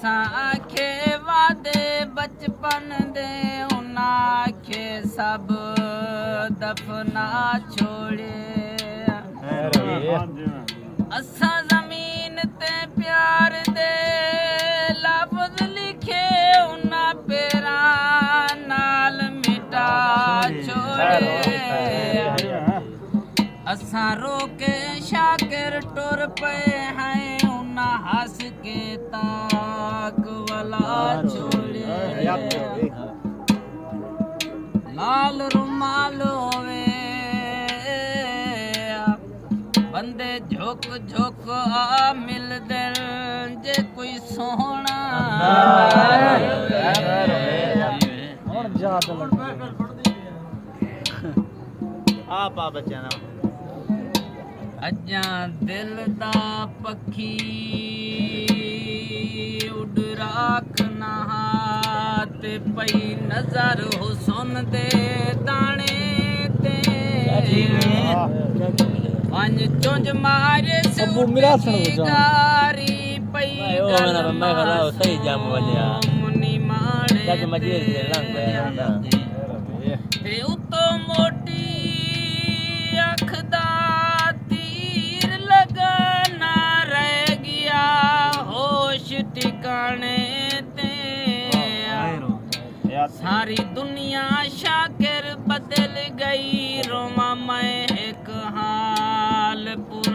असां आखे वादे बचपन दे उन्हां आखे सब दफना छोड़े असां ज़मीन ते प्यार दे लफ्ज़ लिखे उन्हां पेरां नाल मिटा छोड़े असां रोके शाकिर टुर पे हैं उन्हां हंस के ताक वाला छोड़े लाल रुमाल होवे बंदे झुक झुक आ मिल दिल जे कोई सोहना आप बच्चा ना अजां दिल दा पखी उड़ राख नहा ते पई नजर हुसन दे दाने ते पंज चुंज मारे से गारी पई सही जाम वालिया मुनी मारे जग मजे रंग ते उतो मोटी अख दा तीर लगना रह गया होश ठिकाने ते सारी दुनिया शाकिर बदल गई रोमा मैं एक हाल पूरा